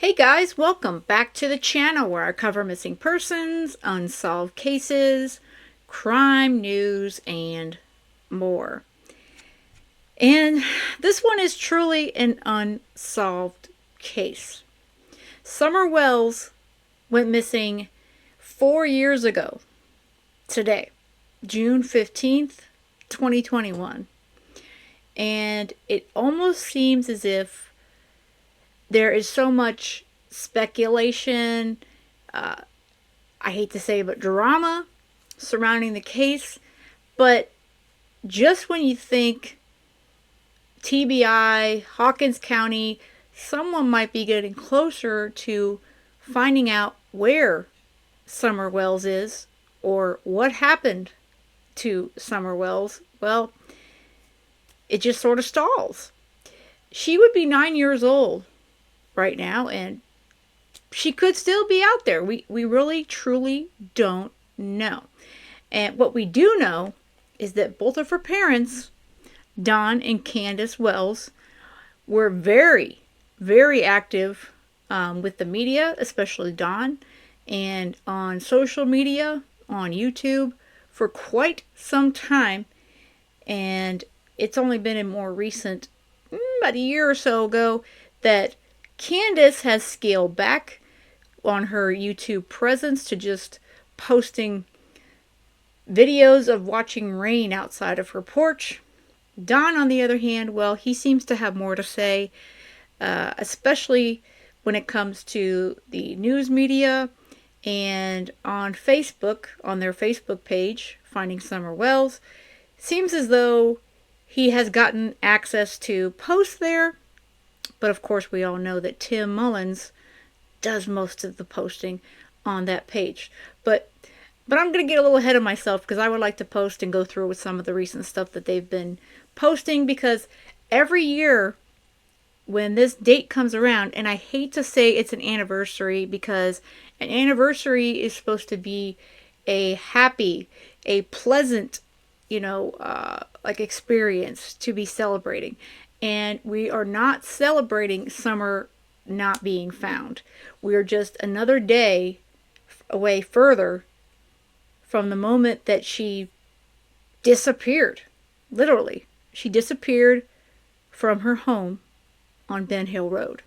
Hey guys, welcome back to the channel where I cover missing persons, unsolved cases, crime news, and more. And this one is truly an unsolved case. Summer Wells went missing 4 years ago today, June 15th, 2021. And it almost seems as if there is so much speculation, I hate to say, but drama surrounding the case. But just when you think TBI, Hawkins County, someone might be getting closer to finding out where Summer Wells is or what happened to Summer Wells, well, it just sort of stalls. She would be 9 years old right now, and she could still be out there. We really truly don't know. And what we do know is that both of her parents, Don and Candace Wells, were very, very active with the media, especially Don, and on social media, on YouTube, for quite some time. And it's only been in more recent, about a year or so ago, that Candace has scaled back on her YouTube presence to just posting videos of watching rain outside of her porch. Don, on the other hand, well, he seems to have more to say, especially when it comes to the news media and on Facebook, on their Facebook page, Finding Summer Wells. Seems as though he has gotten access to posts there. But of course, we all know that Tim Mullins does most of the posting on that page. But I'm going to get a little ahead of myself because I would like to post and go through with some of the recent stuff that they've been posting, because every year when this date comes around, and I hate to say it's an anniversary because an anniversary is supposed to be a happy, a pleasant, like experience to be celebrating. And we are not celebrating Summer not being found. We are just another day away further from the moment that she disappeared. Literally, she disappeared from her home on Ben Hill Road.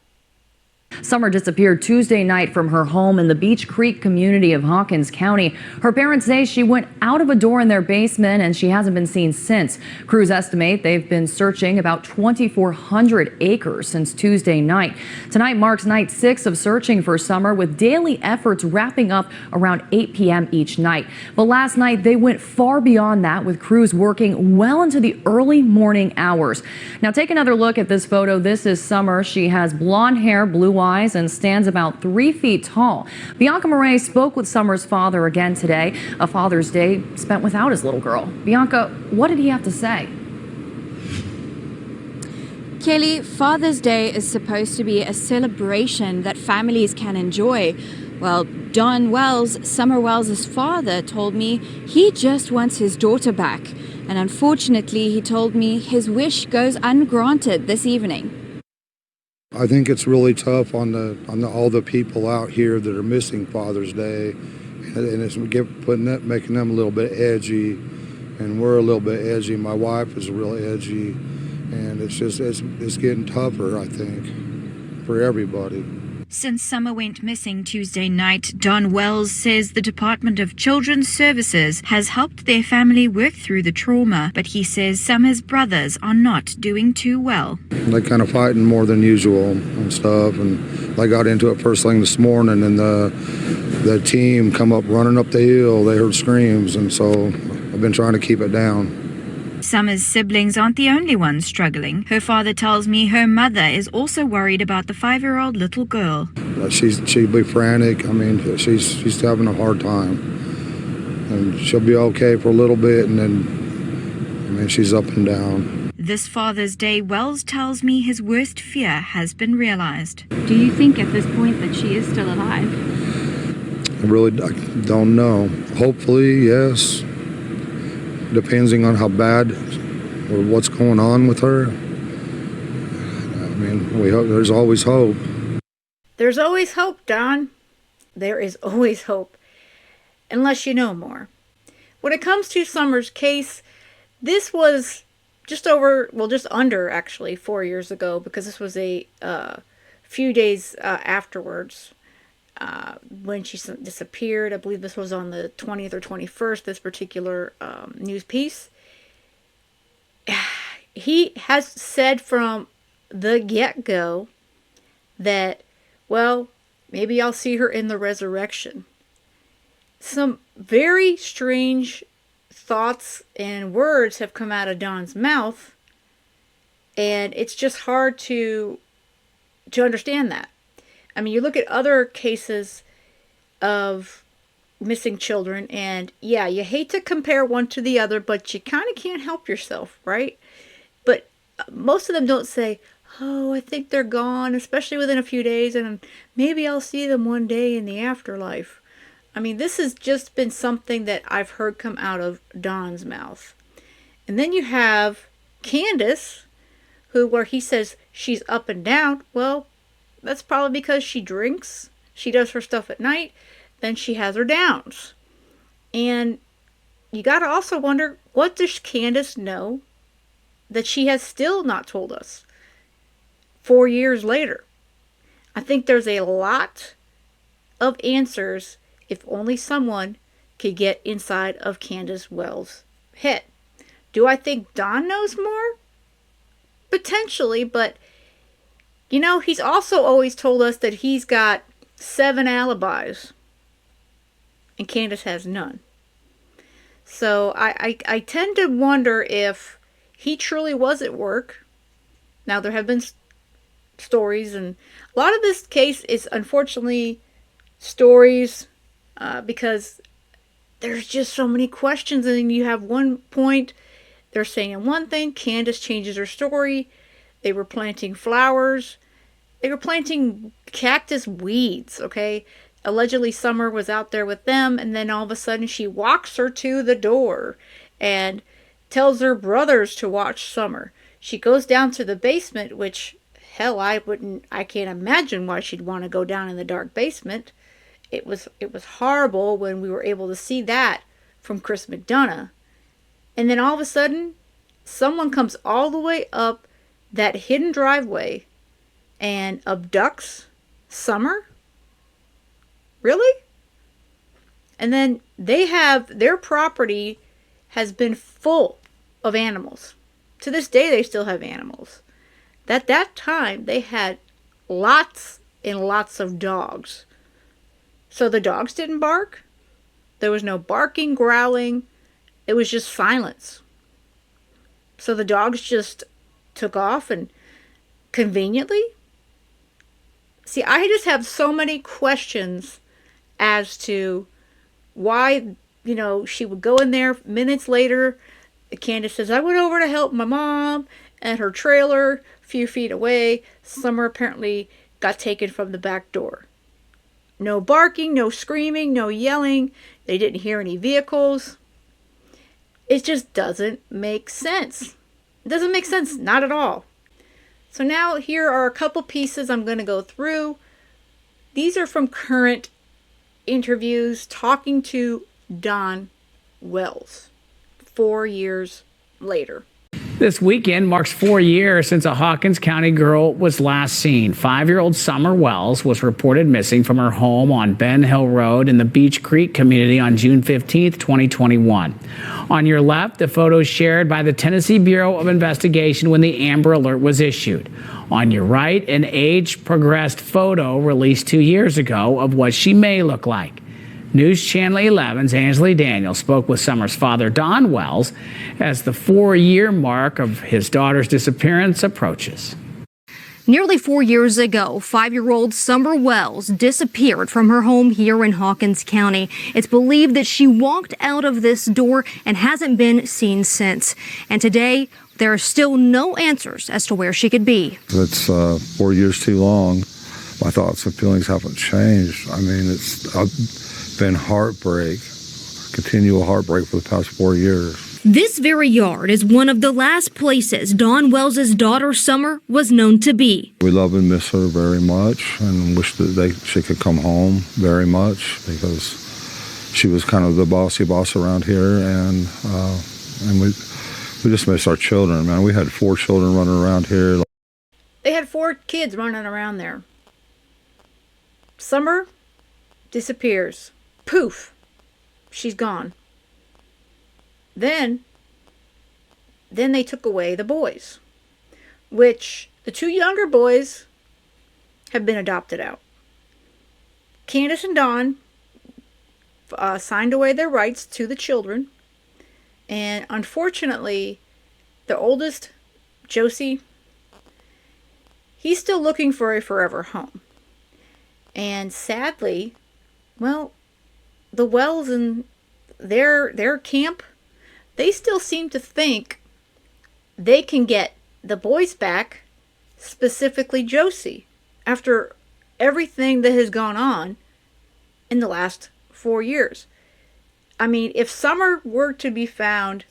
Summer disappeared Tuesday night from her home in the Beach Creek community of Hawkins County. Her parents say she went out of a door in their basement and she hasn't been seen since. Crews estimate they've been searching about 2,400 acres since Tuesday night. Tonight marks night 6 of searching for Summer, with daily efforts wrapping up around 8 p.m. each night. But last night they went far beyond that, with crews working well into the early morning hours. Now take another look at this photo. This is Summer. She has blonde hair, blue eyes, and stands about 3 feet tall. Bianca Murray spoke with Summer's father again today, a Father's Day spent without his little girl. Bianca, what did he have to say? Kelly, Father's Day is supposed to be a celebration that families can enjoy. Well, Don Wells, Summer Wells' father, told me he just wants his daughter back. And unfortunately, he told me his wish goes ungranted this evening. I think it's really tough on all the people out here that are missing Father's Day, and it's making them a little bit edgy, and we're a little bit edgy. My wife is real edgy, and it's getting tougher, I think, for everybody. Since Summer went missing Tuesday night, Don Wells says the Department of Children's Services has helped their family work through the trauma, but he says Summer's brothers are not doing too well. They kind of fighting more than usual and stuff, and they got into it first thing this morning, and the team come up running up the hill. They heard screams, and so I've been trying to keep it down. Summer's siblings aren't the only ones struggling. Her father tells me her mother is also worried about the 5-year-old little girl. She'd be frantic. I mean, she's having a hard time, and she'll be okay for a little bit, and then, I mean, she's up and down. This Father's Day, Wells tells me his worst fear has been realized. Do you think at this point that she is still alive? I don't know. Hopefully, yes. Depending on how bad or what's going on with her. I mean, we hope, there's always hope. There's always hope, Don. There is always hope, unless you know more. When it comes to Summer's case, this was just under actually 4 years ago, because this was a few days afterwards when she disappeared. I believe this was on the 20th or 21st, this particular news piece. He has said from the get-go that, well, maybe I'll see her in the resurrection. Some very strange thoughts and words have come out of Don's mouth, and it's just hard to understand that. I mean, you look at other cases of missing children, and yeah, you hate to compare one to the other, but you kind of can't help yourself, right? But most of them don't say, oh, I think they're gone, especially within a few days, and maybe I'll see them one day in the afterlife. I mean, this has just been something that I've heard come out of Don's mouth. And then you have Candace, where he says she's up and down. Well, that's probably because she drinks, she does her stuff at night, then she has her downs. And you got to also wonder, what does Candace know that she has still not told us 4 years later? I think there's a lot of answers if only someone could get inside of Candace Wells' head. Do I think Don knows more? Potentially, but you know, he's also always told us that he's got 7 alibis and Candace has none. So I tend to wonder if he truly was at work. Now, there have been stories, and a lot of this case is unfortunately stories because there's just so many questions, and you have one point, they're saying one thing, Candace changes her story. They were planting flowers. They were planting cactus weeds, okay? Allegedly, Summer was out there with them, and then all of a sudden she walks her to the door and tells her brothers to watch Summer. She goes down to the basement, which, hell, I can't imagine why she'd want to go down in the dark basement. It was horrible when we were able to see that from Chris McDonough. And then all of a sudden, someone comes all the way up that hidden driveway and abducts Summer? Really? And then their property has been full of animals. To this day, they still have animals. At that time, they had lots and lots of dogs. So the dogs didn't bark. There was no barking, growling. It was just silence. So the dogs just took off, and conveniently. See, I just have so many questions as to why, she would go in there minutes later. Candace says, I went over to help my mom and her trailer a few feet away. Summer apparently got taken from the back door. No barking, no screaming, no yelling. They didn't hear any vehicles. It just doesn't make sense. It doesn't make sense, not at all. So now here are a couple pieces I'm going to go through. These are from current interviews talking to Don Wells 4 years later. This weekend marks 4 years since a Hawkins County girl was last seen. 5-year-old Summer Wells was reported missing from her home on Ben Hill Road in the Beach Creek community on June 15, 2021. On your left, the photo shared by the Tennessee Bureau of Investigation when the Amber Alert was issued. On your right, an age-progressed photo released 2 years ago of what she may look like. News Channel 11's Ansley Daniel spoke with Summer's father, Don Wells, as the 4-year mark of his daughter's disappearance approaches. Nearly 4 years ago, 5-year-old Summer Wells disappeared from her home here in Hawkins County. It's believed that she walked out of this door and hasn't been seen since. And today, there are still no answers as to where she could be. It's 4 years too long. My thoughts and feelings haven't changed. I mean, it's been heartbreak, continual heartbreak for the past 4 years. This very yard is one of the last places Dawn Wells' daughter Summer was known to be. We love and miss her very much and wish that she could come home very much, because she was kind of the bossy boss around here, and we just miss our children, man. We had 4 children running around here. They had 4 kids running around there. Summer disappears. Poof. She's gone. Then they took away the boys, which the 2 younger boys have been adopted out. Candace and Don signed away their rights to the children, and unfortunately, the oldest, Josie, he's still looking for a forever home. And sadly, well, the Wells and their camp, they still seem to think they can get the boys back, specifically Josie, after everything that has gone on in the last 4 years. I mean, if Summer were to be found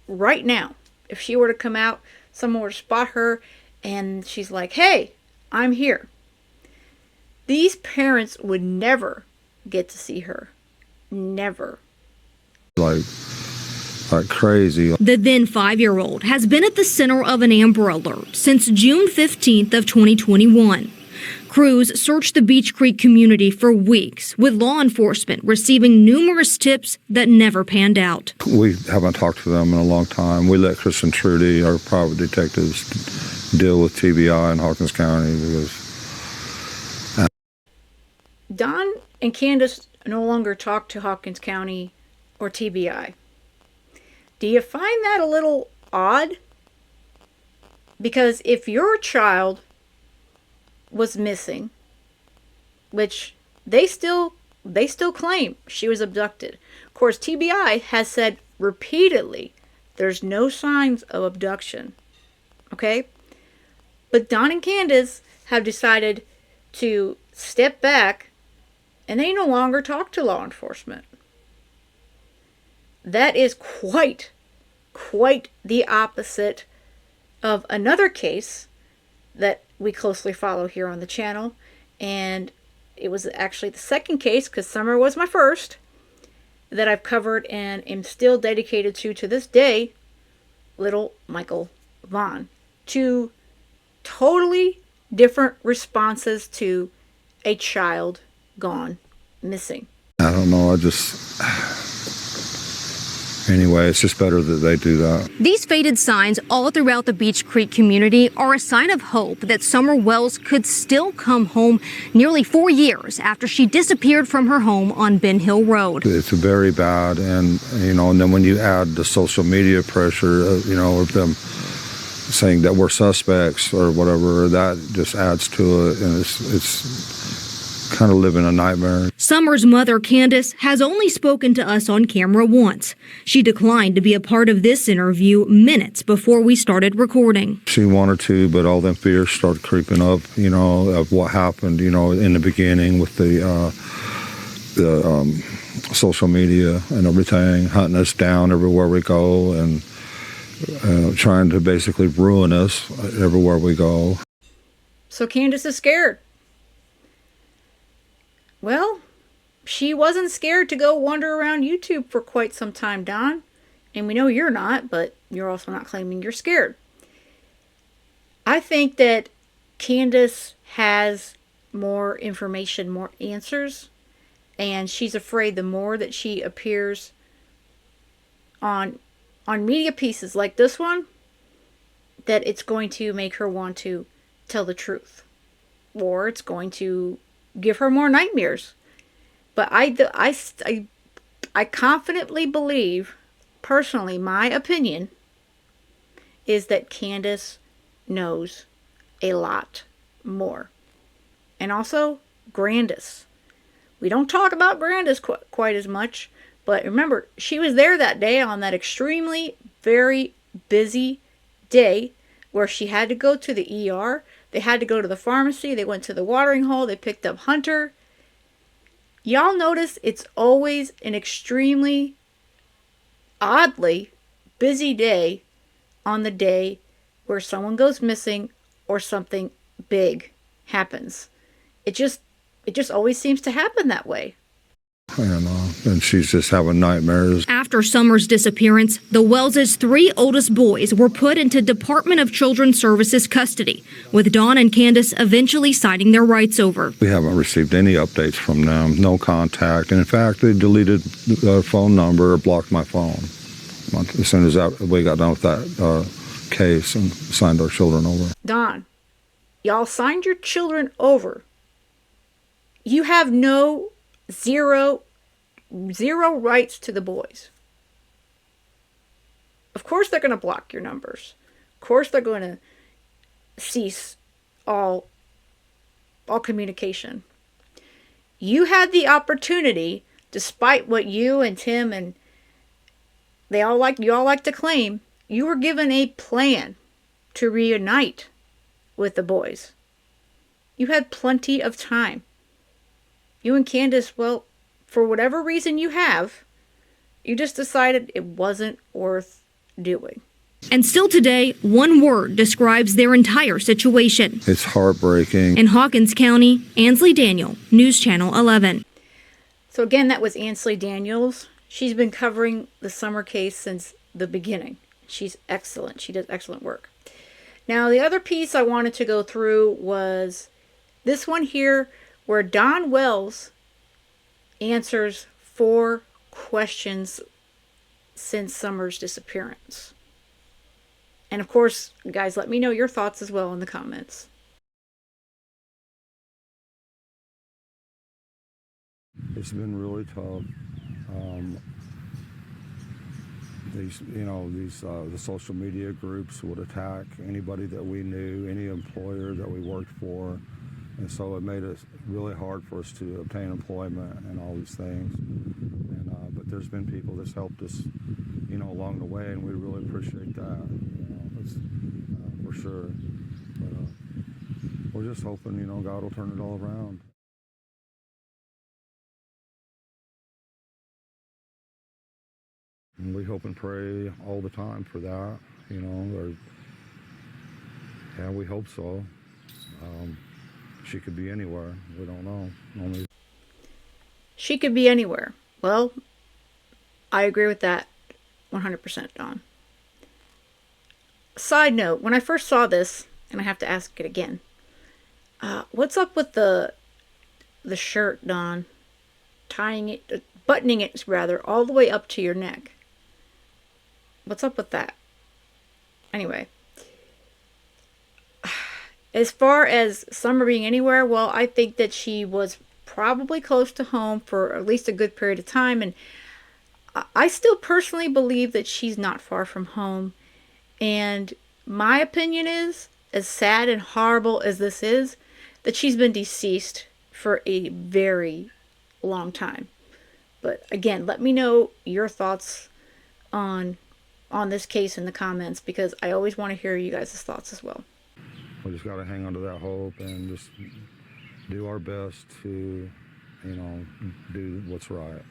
right now, if she were to come out, someone were to spot her, and she's like, hey, I'm here, these parents would never get to see her. Never. Like crazy. The then 5-year-old has been at the center of an Amber Alert since June 15th of 2021. Crews searched the Beach Creek community for weeks, with law enforcement receiving numerous tips that never panned out. We haven't talked to them in a long time. We let Chris and Trudy, our private detectives, deal with TBI in Hawkins County because... Don and Candace no longer talk to Hawkins County or TBI. Do you find that a little odd? Because if your child was missing, which they still claim she was abducted. Of course, TBI has said repeatedly there's no signs of abduction. Okay? But Don and Candace have decided to step back, and they no longer talk to law enforcement. That is quite the opposite of another case that we closely follow here on the channel. And it was actually the second case, because Summer was my first, that I've covered and am still dedicated to this day, little Michael Vaughn. 2 totally different responses to a child gone missing. I don't know, anyway, it's just better that they do that. These faded signs all throughout the Beach Creek community are a sign of hope that Summer Wells could still come home nearly 4 years after she disappeared from her home on Ben Hill Road. It's very bad, and then when you add the social media pressure, of them saying that we're suspects or whatever, that just adds to it, and it's kind of living a nightmare. Summer's mother, Candace, has only spoken to us on camera once. She declined to be a part of this interview minutes before we started recording. She wanted to, but all them fears started creeping up, of what happened, in the beginning with the social media and everything, hunting us down everywhere we go and trying to basically ruin us everywhere we go. So Candace is scared. Well, she wasn't scared to go wander around YouTube for quite some time, Don. And we know you're not, but you're also not claiming you're scared. I think that Candace has more information, more answers, and she's afraid the more that she appears on media pieces like this one, that it's going to make her want to tell the truth, or it's going to give her more nightmares. But I confidently believe, personally, my opinion is that Candace knows a lot more. And also, Grandis. We don't talk about Grandis quite as much, but remember, she was there that day on that extremely, very busy day where she had to go to the ER. They had to go to the pharmacy. They went to the watering hole. They picked up Hunter. Y'all notice it's always an extremely, oddly, busy day on the day where someone goes missing or something big happens. It just always seems to happen that way. And she's just having nightmares. After Summer's disappearance, the Wells' 3 oldest boys were put into Department of Children's Services custody, with Dawn and Candace eventually signing their rights over. We haven't received any updates from them, no contact. And in fact, they deleted the phone number or blocked my phone as soon as we got done with that case and signed our children over. Dawn, y'all signed your children over. You have zero rights to the boys. Of course they're going to block your numbers. Of course they're going to cease all communication. You had the opportunity, despite what you and Tim and you all like to claim, you were given a plan to reunite with the boys. You had plenty of time. You and Candace, well, for whatever reason you just decided it wasn't worth doing. And still today, one word describes their entire situation. It's heartbreaking. In Hawkins County, Ansley Daniel, News Channel 11. So again, that was Ansley Daniels. She's been covering the Summer case since the beginning. She's excellent. She does excellent work. Now, the other piece I wanted to go through was this one here, where Don Wells answers 4 questions since Summer's disappearance. And of course, guys, let me know your thoughts as well in the comments. It's been really tough. The social media groups would attack anybody that we knew, any employer that we worked for. And so it made it really hard for us to obtain employment and all these things. But there's been people that's helped us, along the way, and we really appreciate that. That's for sure. But we're just hoping, God will turn it all around. And we hope and pray all the time for that, yeah, we hope so. She could be anywhere. We don't know. She could be anywhere. Well, I agree with that 100%, Dawn. Side note, when I first saw this, and I have to ask it again, what's up with the shirt, Dawn? Buttoning it, rather, all the way up to your neck. What's up with that? Anyway. As far as Summer being anywhere, well, I think that she was probably close to home for at least a good period of time. And I still personally believe that she's not far from home. And my opinion is, as sad and horrible as this is, that she's been deceased for a very long time. But again, let me know your thoughts on this case in the comments, because I always want to hear you guys' thoughts as well. We just got to hang on to that hope and just do our best to, do what's right.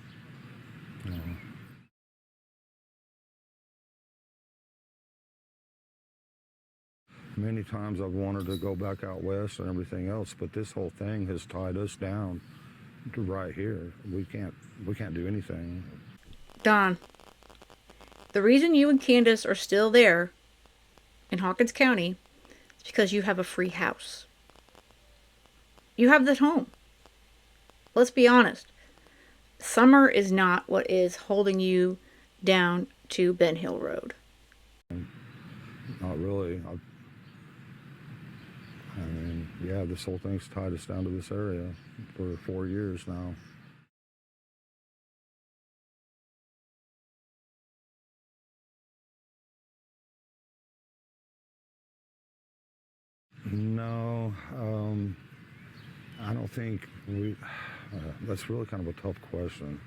Many times I've wanted to go back out west and everything else, but this whole thing has tied us down to right here. We can't do anything. Don, the reason you and Candace are still there in Hawkins County is because you have a free house. You have that home. Let's be honest. Summer is not what is holding you down to Ben Hill Road. Not really. I mean, yeah, this whole thing's tied us down to this area for 4 years now. No, I don't think that's really kind of a tough question.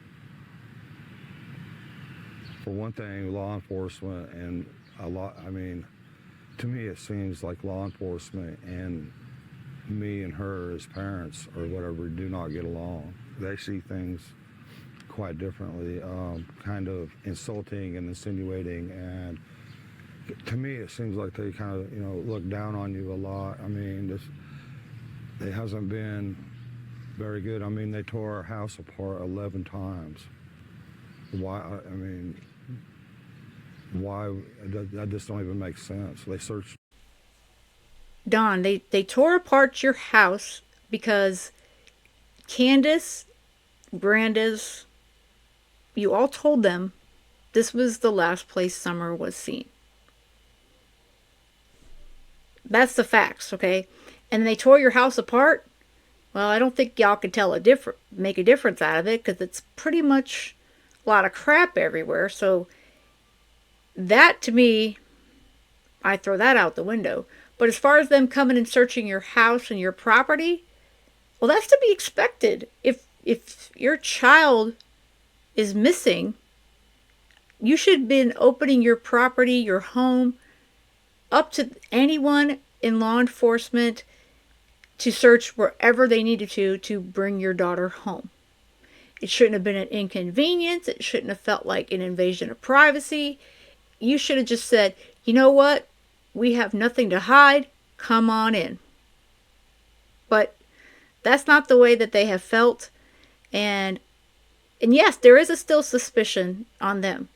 For one thing, law enforcement and to me it seems like law enforcement and me and her as parents or whatever do not get along. They see things quite differently, kind of insulting and insinuating, and to me it seems like they kind of, look down on you a lot. I mean, it hasn't been very good. I mean, they tore our house apart 11 times. Why? I mean, why? That just don't even make sense. They searched. Don, they tore apart your house because Candace, Brandes, you all told them this was the last place Summer was seen. That's the facts, okay? And they tore your house apart. Well, I don't think y'all could make a difference out of it, because it's pretty much a lot of crap everywhere. So that, to me, I throw that out the window. But as far as them coming and searching your house and your property, well, that's to be expected. If your child is missing, you should have been opening your property, your home, up to anyone in law enforcement to search wherever they needed to bring your daughter home. It shouldn't have been an inconvenience. It shouldn't have felt like an invasion of privacy. You should have just said, you know what? We have nothing to hide. Come on in. But that's not the way that they have felt. And yes, there is still suspicion on them.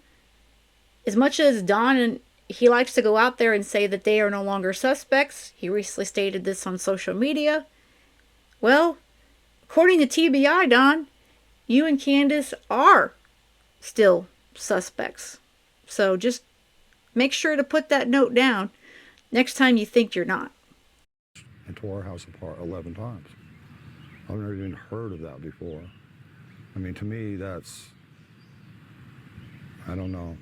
As much as Don, and he likes to go out there and say that they are no longer suspects. He recently stated this on social media. Well, according to TBI, Don, you and Candace are still suspects. So just make sure to put that note down next time you think you're not. And tore our house apart 11 times. I've never even heard of that before. I mean, to me, that's, I don't know.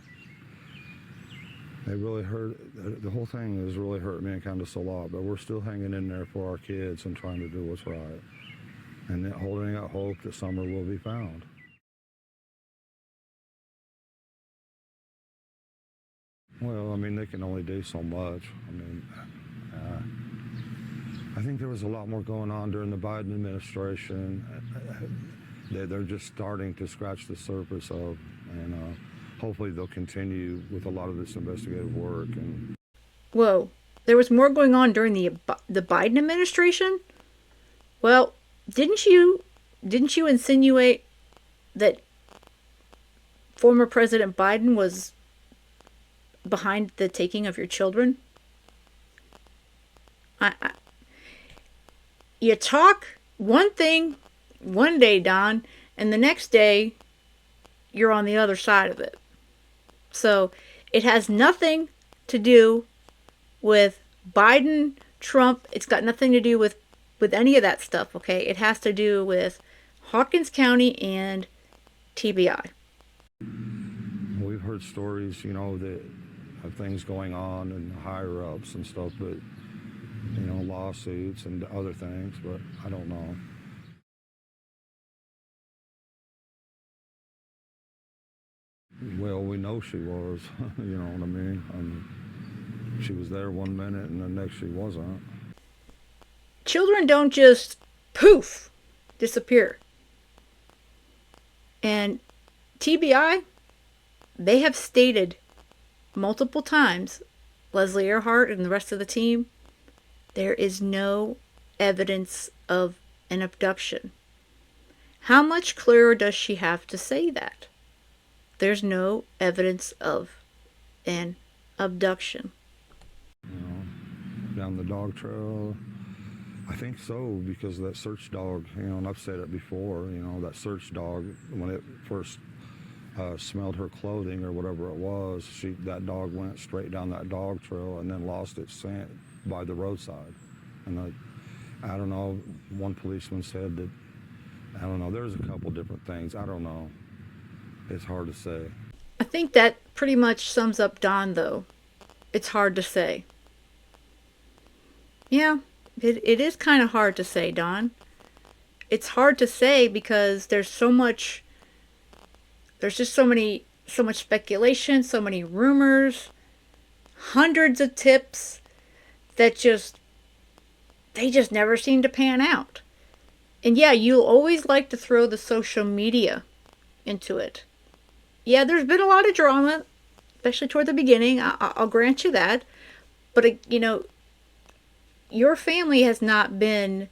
It really hurt. The whole thing has really hurt me and Candace a lot, but we're still hanging in there for our kids and trying to do what's right. And then holding out hope that Summer will be found. Well, I mean, they can only do so much. I mean, I think there was a lot more going on during the Biden administration. They're just starting to scratch the surface of, and hopefully they'll continue with a lot of this investigative work. And whoa, there was more going on during the Biden administration? Well, didn't you insinuate that former President Biden was behind the taking of your children? You talk one thing one day, Don, and the next day you're on the other side of it. So it has nothing to do with Biden, Trump. It's got nothing to do with any of that stuff, okay? It has to do with Hawkins County and TBI. We've heard stories, that of things going on and higher ups and stuff, but, lawsuits and other things, but I don't know. Well, we know she was, you know what I mean? She was there one minute and the next she wasn't. Children don't just poof, disappear. And TBI, they have stated multiple times, Leslie Earhart and the rest of the team, there is no evidence of an abduction. How much clearer does she have to say that? There's no evidence of an abduction. Down the dog trail, I think so, because that search dog, and I've said it before, that search dog, when it first smelled her clothing or whatever it was, that dog went straight down that dog trail and then lost its scent by the roadside. And I don't know, one policeman said that, I don't know, there's a couple different things, I don't know. It's hard to say. I think that pretty much sums up Don, though. It's hard to say. Yeah, it is kind of hard to say, Don. It's hard to say because there's just so much speculation, so many rumors, hundreds of tips that they just never seem to pan out. And yeah, you'll always like to throw the social media into it. Yeah, there's been a lot of drama, especially toward the beginning. I'll grant you that. But, your family has not been,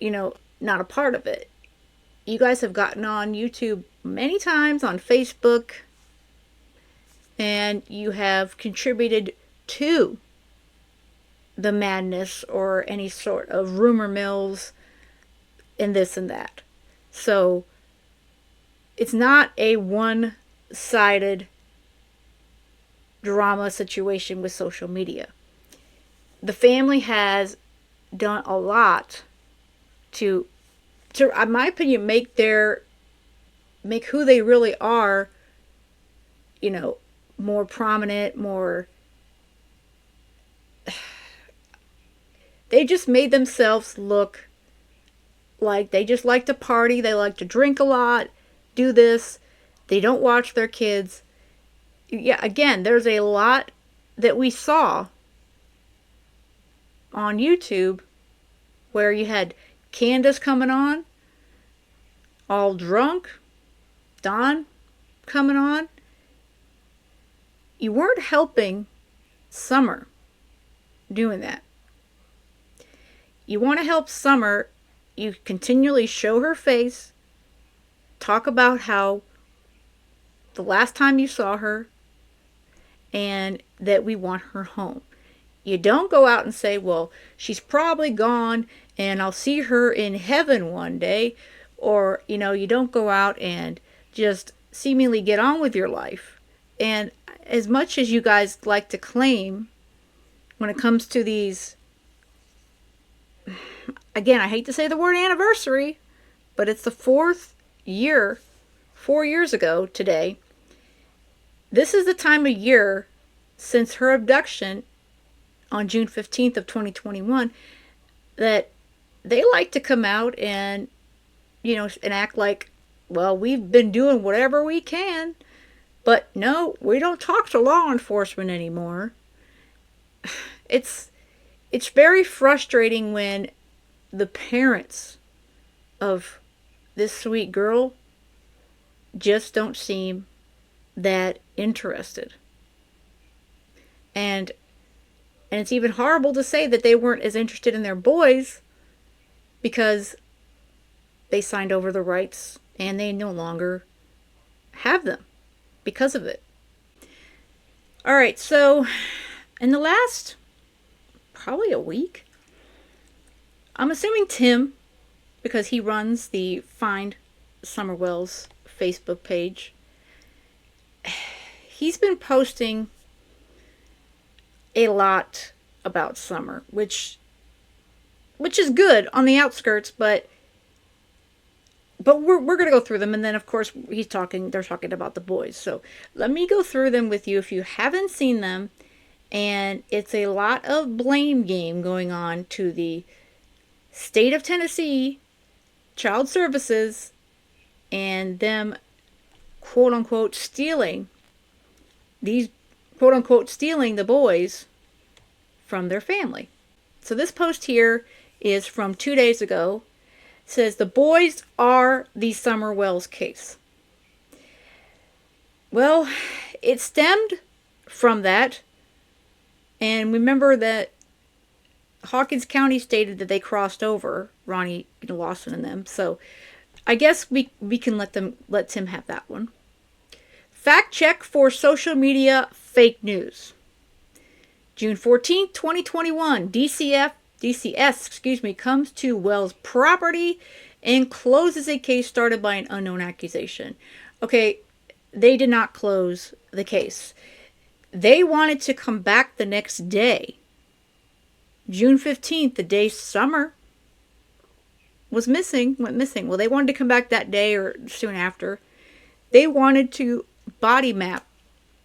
not a part of it. You guys have gotten on YouTube many times, on Facebook, and you have contributed to the madness or any sort of rumor mills and this and that. So it's not a one-sided drama situation with social media. The family has done a lot to in my opinion, make who they really are, more prominent, more. They just made themselves look like they just like to party, they like to drink a lot, do this, they don't watch their kids. Yeah, again, there's a lot that we saw on YouTube where you had Candace coming on, all drunk, Don coming on. You weren't helping Summer doing that. You want to help Summer, you continually show her face, talk about how the last time you saw her, and that we want her home. You don't go out and say, well, she's probably gone and I'll see her in heaven one day. Or, you don't go out and just seemingly get on with your life. And as much as you guys like to claim when it comes to these, again, I hate to say the word anniversary, but it's the 4th year, 4 years ago today. This is the time of year since her abduction on June 15th of 2021 that they like to come out and, and act like, well, we've been doing whatever we can, but no, we don't talk to law enforcement anymore. It's very frustrating when the parents of this sweet girl just don't seem that interested. And it's even horrible to say that they weren't as interested in their boys because they signed over the rights and they no longer have them because of it. All right, so in the last probably a week, I'm assuming Tim, because he runs the Find Summer Wells Facebook page, he's been posting a lot about Summer, which is good on the outskirts, but we're going to go through them, and then of course they're talking about the boys. So let me go through them with you if you haven't seen them. And it's a lot of blame game going on to the state of Tennessee Child Services and them quote unquote stealing the boys from their family. So this post here is from 2 days ago. It says the boys are the Summer Wells case. Well, it stemmed from that. And remember that Hawkins County stated that they crossed over, Ronnie Lawson and them. So I guess we can let Tim have that one. Fact check for social media fake news. June 14th, 2021, DCS comes to Wells' property and closes a case started by an unknown accusation. Okay, they did not close the case. They wanted to come back the next day, June 15th, the day Summer went missing. Well, they wanted to come back that day or soon after. They wanted to body map,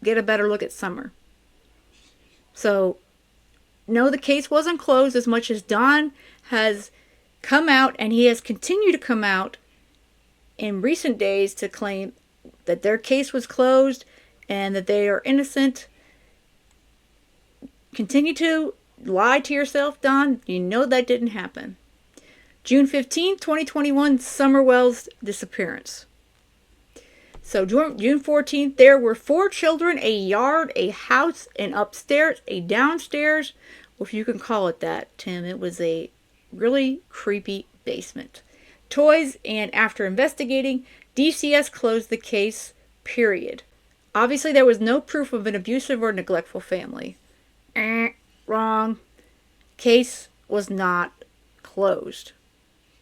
get a better look at Summer. So, no, the case wasn't closed as much as Don has come out, and he has continued to come out in recent days to claim that their case was closed and that they are innocent. Continue to lie to yourself, Don. You know that didn't happen. June 15th, 2021, Summer Wells' disappearance. So June 14th, there were 4 children, a yard, a house, an upstairs, a downstairs. Or if you can call it that, Tim, it was a really creepy basement. Toys, and after investigating, DCS closed the case, period. Obviously, there was no proof of an abusive or neglectful family. Wrong. Case was not closed.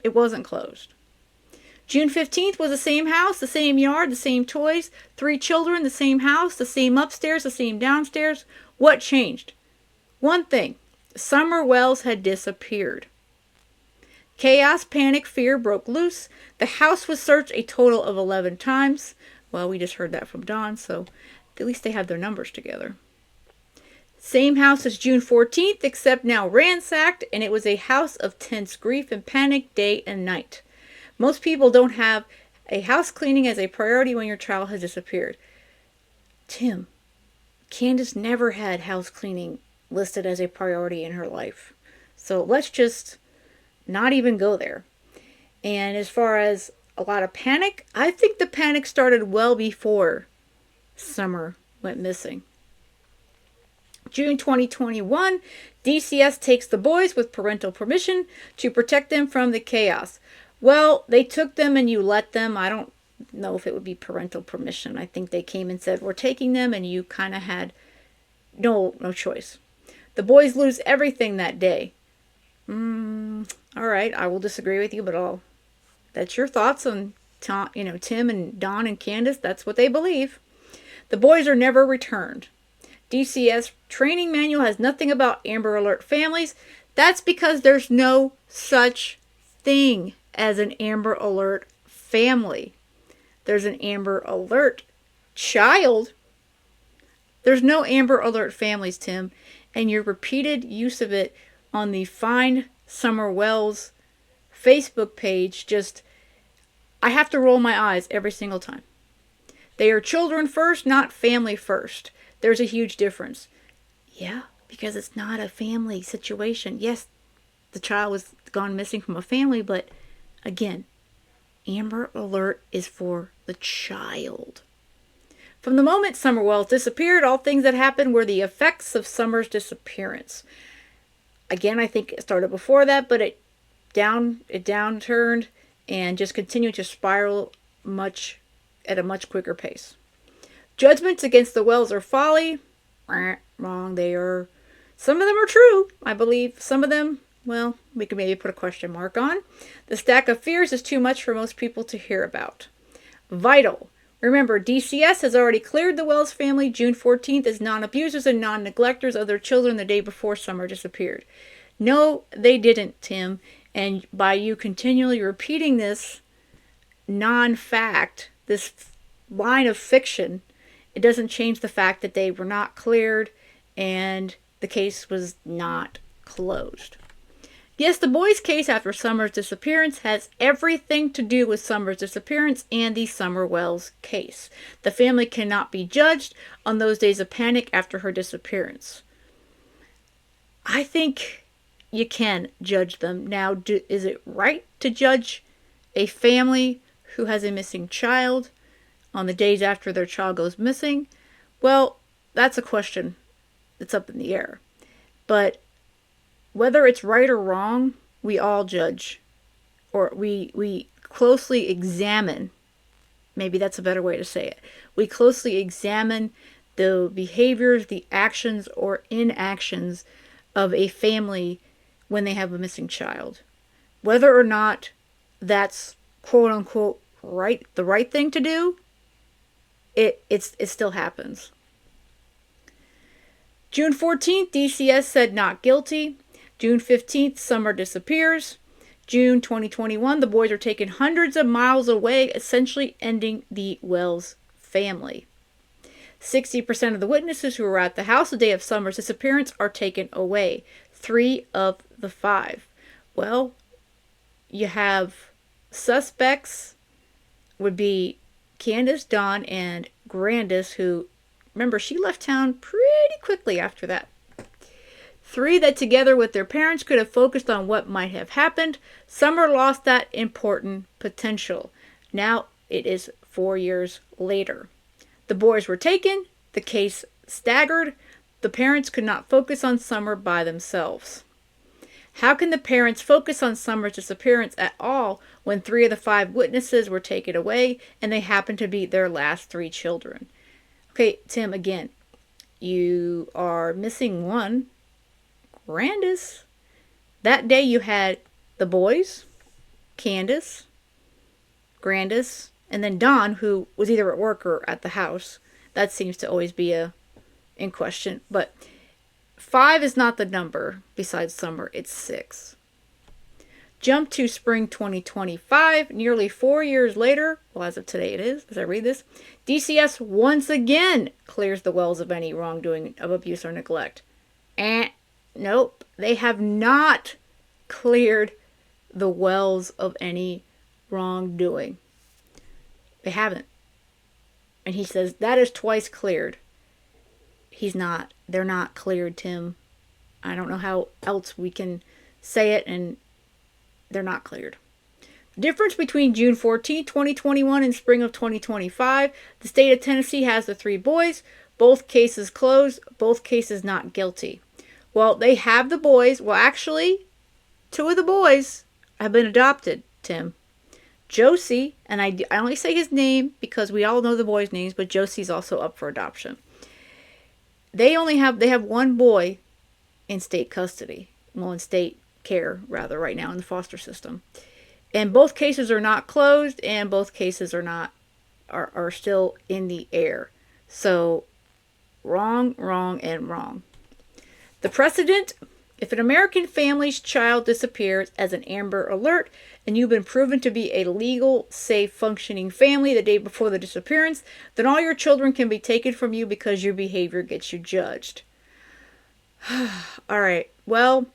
It wasn't closed. June 15th was the same house, the same yard, the same toys, 3 children, the same house, the same upstairs, the same downstairs. What changed? One thing. Summer Wells had disappeared. Chaos, panic, fear broke loose. The house was searched a total of 11 times. Well, we just heard that from Dawn, so at least they have their numbers together. Same house as June 14th, except now ransacked, and it was a house of tense grief and panic day and night. Most people don't have a house cleaning as a priority when your child has disappeared. Tim, Candace never had house cleaning listed as a priority in her life. So let's just not even go there. And as far as a lot of panic, I think the panic started well before Summer went missing. June 2021, DCS takes the boys with parental permission to protect them from the chaos. Well, they took them and you let them. I don't know if it would be parental permission. I think they came and said, we're taking them, and you kind of had no choice. The boys lose everything that day. All right, I will disagree with you, but that's your thoughts on Tim and Dawn and Candace. That's what they believe. The boys are never returned. DCS training manual has nothing about Amber Alert families. That's because there's no such thing as an Amber Alert family. There's an Amber Alert child. There's no Amber Alert families, Tim. And your repeated use of it on the Find Summer Wells Facebook page I have to roll my eyes every single time. They are children first, not family first. There's a huge difference. Yeah, because it's not a family situation. Yes, the child was gone missing from a family, but again, Amber Alert is for the child. From the moment Summer Wells disappeared, all things that happened were the effects of Summer's disappearance. Again, I think it started before that, but it downturned and just continued to spiral at a much quicker pace. Judgments against the Wells are folly. Wrong, they are. Some of them are true, I believe. Some of them, well, we could maybe put a question mark on. The stack of fears is too much for most people to hear about. Vital. Remember, DCS has already cleared the Wells family June 14th as non-abusers and non-neglectors of their children the day before Summer disappeared. No, they didn't, Tim. And by you continually repeating this non-fact, this line of fiction, it doesn't change the fact that they were not cleared and the case was not closed. Yes, the boys' case after Summer's disappearance has everything to do with Summer's disappearance and the Summer Wells case. The family cannot be judged on those days of panic after her disappearance. I think you can judge them. Now, is it right to judge a family who has a missing child on the days after their child goes missing? Well, that's a question that's up in the air. But whether it's right or wrong, we all judge, or we closely examine. Maybe that's a better way to say it. We closely examine the behaviors, the actions, or inactions of a family when they have a missing child. Whether or not that's quote unquote the right thing to do, it still happens. June 14th, DCS said not guilty. June 15th, Summer disappears. June 2021, the boys are taken hundreds of miles away, essentially ending the Wells family. 60% of the witnesses who were at the house the day of Summer's disappearance are taken away. 3 of the 5. Well, you have suspects would be Candace, Dawn, and Grandis, who, remember, she left town pretty quickly after that. 3 that together with their parents could have focused on what might have happened. Summer lost that important potential. Now it is 4 years later. The boys were taken, the case staggered, the parents could not focus on Summer by themselves. How can the parents focus on Summer's disappearance at all when 3 of the 5 witnesses were taken away and they happened to be their last 3 children? Okay, Tim, again, you are missing one. Grandis. That day you had the boys, Candace, Grandis, and then Don, who was either at work or at the house. That seems to always be in question. But 5 is not the number besides Summer. It's 6. Jump to spring 2025. Nearly 4 years later, well, as of today it is, as I read this, DCS once again clears the wells of any wrongdoing of abuse or neglect. Nope, they have not cleared the wells of any wrongdoing. They haven't. And he says that is twice cleared. They're not cleared, Tim. I don't know how else we can say it, and they're not cleared. The difference between June 14, 2021 and spring of 2025, the state of Tennessee has the 3 boys, both cases closed, both cases not guilty. Well, they have the boys. Well, actually, 2 of the boys have been adopted, Tim. Josie, and I only say his name because we all know the boys' names, but Josie's also up for adoption. They have one boy in state custody. Well, in state care, rather, right now in the foster system. And both cases are not closed, and both cases are still in the air. So, wrong, and wrong. The precedent: if an American family's child disappears as an Amber Alert and you've been proven to be a legal, safe, functioning family the day before the disappearance, then all your children can be taken from you because your behavior gets you judged. All right. Well,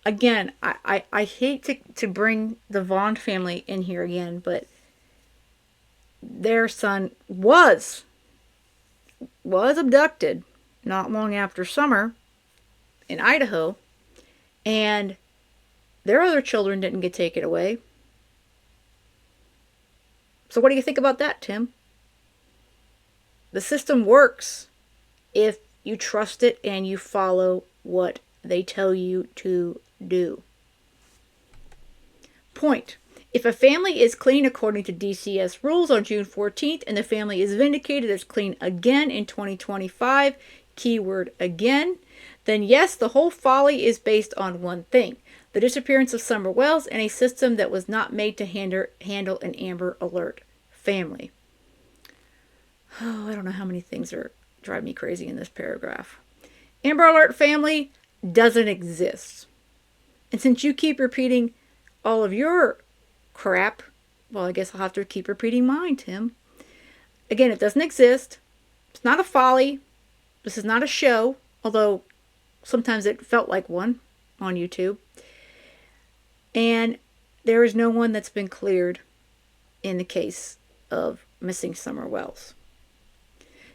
again, I hate to bring the Vaughn family in here again, but their son was abducted not long after Summer in Idaho, and their other children didn't get taken away. So what do you think about that, Tim? The system works if you trust it and you follow what they tell you to do. Point: if a family is clean according to DCS rules on June 14th and the family is vindicated as clean again in 2025, keyword again, then yes, the whole folly is based on one thing: the disappearance of Summer Wells and a system that was not made to handle an Amber Alert family. Oh, I don't know how many things are driving me crazy in this paragraph. Amber Alert family doesn't exist. And since you keep repeating all of your crap, well, I guess I'll have to keep repeating mine, Tim. Again, it doesn't exist. It's not a folly. This is not a show, although sometimes it felt like one on YouTube. And there is no one that's been cleared in the case of missing Summer Wells.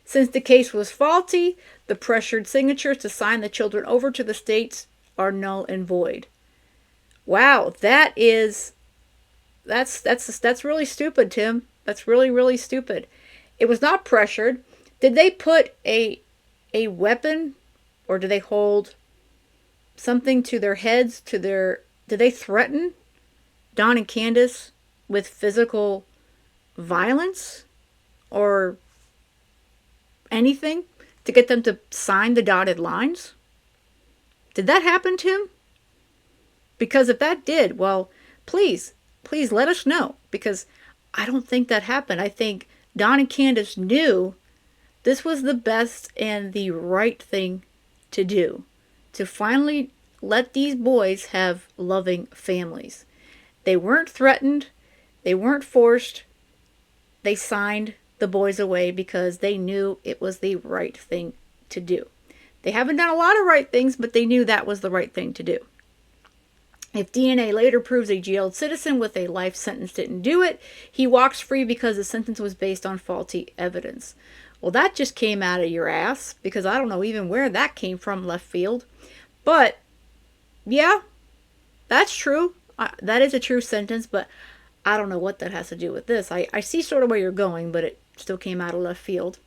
Since the case was faulty, the pressured signatures to sign the children over to the states are null and void. Wow, that's really stupid, Tim. That's really, really stupid. It was not pressured. Did they put a weapon, or do they hold something to their heads, did they threaten Don and Candace with physical violence or anything to get them to sign the dotted lines? Did that happen, Tim? Because if that did, well, please let us know, because I don't think that happened. I think Don and Candace knew this was the best and the right thing to do, to finally let these boys have loving families. They weren't threatened. They weren't forced. They signed the boys away because they knew it was the right thing to do. They haven't done a lot of right things, but they knew that was the right thing to do. If DNA later proves a jailed citizen with a life sentence didn't do it, he walks free because the sentence was based on faulty evidence. Well, that just came out of your ass, because I don't know even where that came from, left field. But, yeah, that's true. That is a true sentence, but I don't know what that has to do with this. I see sort of where you're going, but still came out of left field.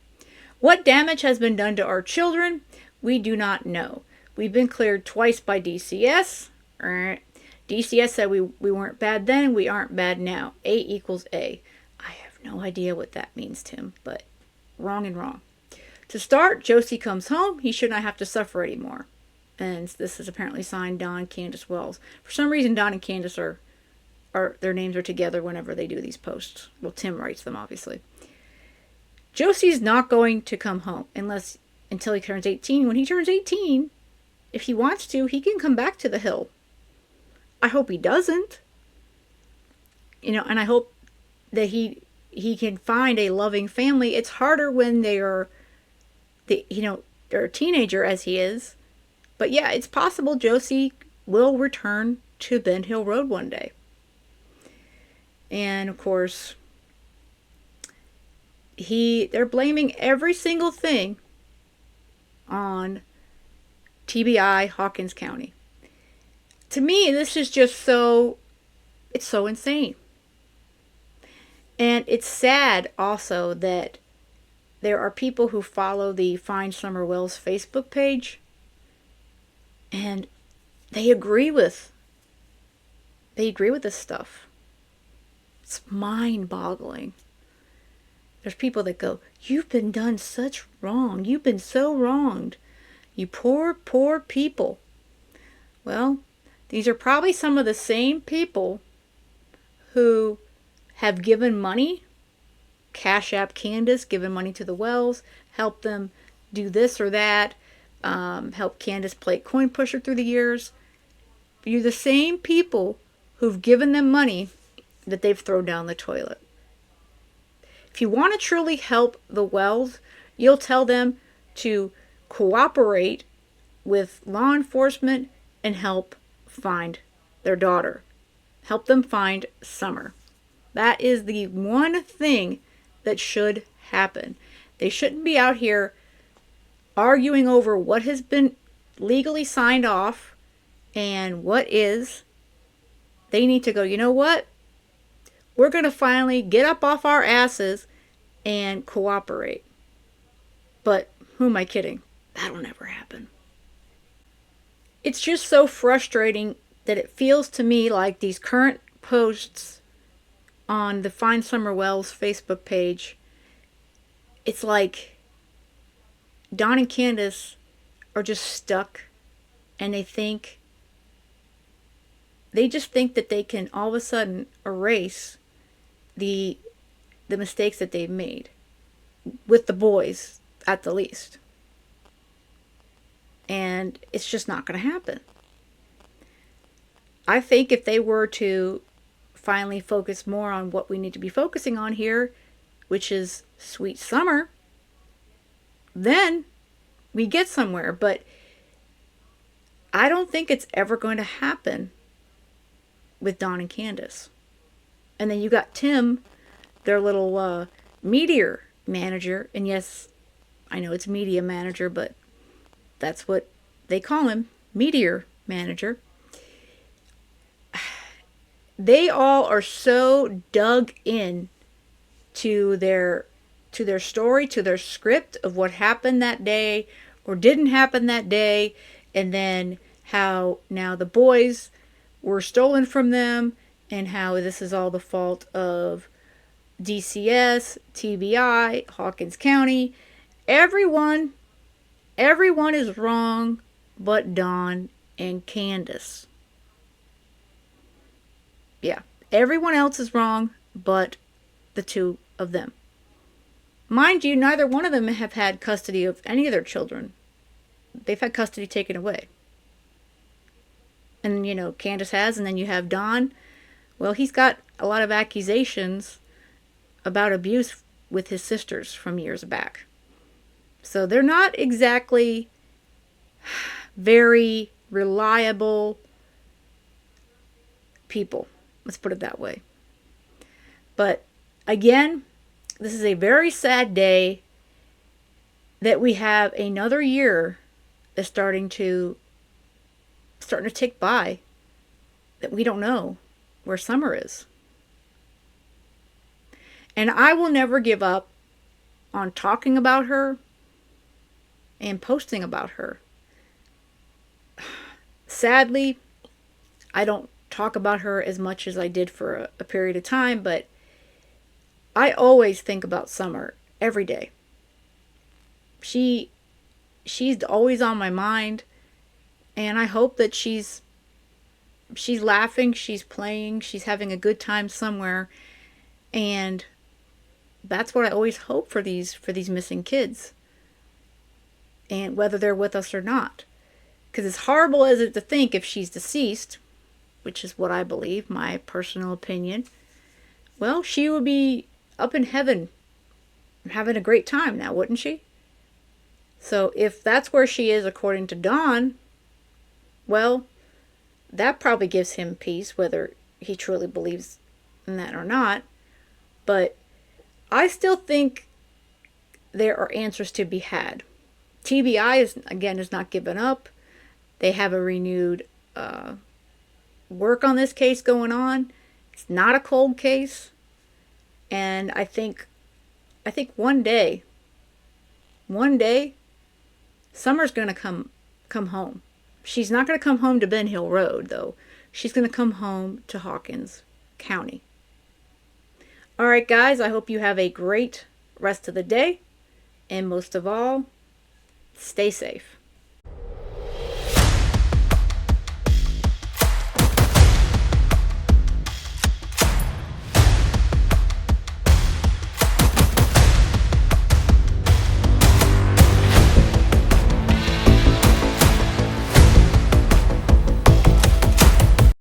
What damage has been done to our children? We do not know. We've been cleared twice by DCS. DCS said we weren't bad then, we aren't bad now. A equals A. I have no idea what that means, Tim, but wrong and wrong. To start, Josie comes home. He should not have to suffer anymore. And this is apparently signed Don Candace Wells. For some reason, Don and Candace are their names are together whenever they do these posts. Well, Tim writes them, obviously. Josie's not going to come home until he turns 18. When he turns 18, if he wants to, he can come back to the Hill. I hope he doesn't. And I hope that he can find a loving family. It's harder when they're a teenager, as he is. But yeah, it's possible Josie will return to Ben Hill Road one day. And of course, they're blaming every single thing on TBI Hawkins County. To me, this is just it's so insane. And it's sad also that there are people who follow the Find Summer Wells Facebook page, and they agree with this stuff. It's mind-boggling. There's people that go, "You've been done such wrong. You've been so wronged. You poor, poor people." Well, these are probably some of the same people who have given money, Cash App Candace, given money to the Wells, help them do this or that, help Candace play coin pusher through the years. You're the same people who've given them money that they've thrown down the toilet. If you want to truly help the Wells, you'll tell them to cooperate with law enforcement and help find their daughter. Help them find Summer. That is the one thing that should happen. They shouldn't be out here arguing over what has been legally signed off and what is. They need to go, you know what? We're going to finally get up off our asses and cooperate. But who am I kidding? That'll never happen. It's just so frustrating that it feels to me like these current posts on the Find Summer Wells Facebook page, it's like Don and Candace are just stuck, and they just think that they can all of a sudden erase the mistakes that they've made with the boys at the least. And it's just not going to happen. I think if they were to finally focus more on what we need to be focusing on here, which is Sweet Summer, then we get somewhere. But I don't think it's ever going to happen with Don and Candace. And then you got Tim, their little meteor manager. And yes, I know it's media manager, but that's what they call him, meteor manager. They all are so dug in to their story, to their script of what happened that day or didn't happen that day, and then how now the boys were stolen from them, and how this is all the fault of DCS, TBI, Hawkins County. Everyone is wrong but Don and Candace. Yeah, everyone else is wrong but the two of them. Mind you, neither one of them have had custody of any of their children. They've had custody taken away. And, Candace has, and then you have Don. Well, he's got a lot of accusations about abuse with his sisters from years back. So they're not exactly very reliable people. Let's put it that way. But again, this is a very sad day that we have another year that's starting to tick by, that we don't know where Summer is. And I will never give up on talking about her and posting about her. Sadly, I don't talk about her as much as I did for a period of time, but I always think about Summer every day. She's always on my mind, and I hope that she's laughing, she's playing, she's having a good time somewhere, and that's what I always hope for these missing kids, and whether they're with us or not. Because as horrible as it to think, if she's deceased, which is what I believe, my personal opinion, well, she would be up in heaven having a great time now, wouldn't she? So if that's where she is according to Don, well, that probably gives him peace, whether he truly believes in that or not. But I still think there are answers to be had. TBI is not given up. They have a renewed work on this case going on. It's not a cold case, and I think one day, Summer's gonna come home. She's not gonna come home to Ben Hill Road, though. She's gonna come home to Hawkins County. All right, guys. I hope you have a great rest of the day, and most of all, stay safe.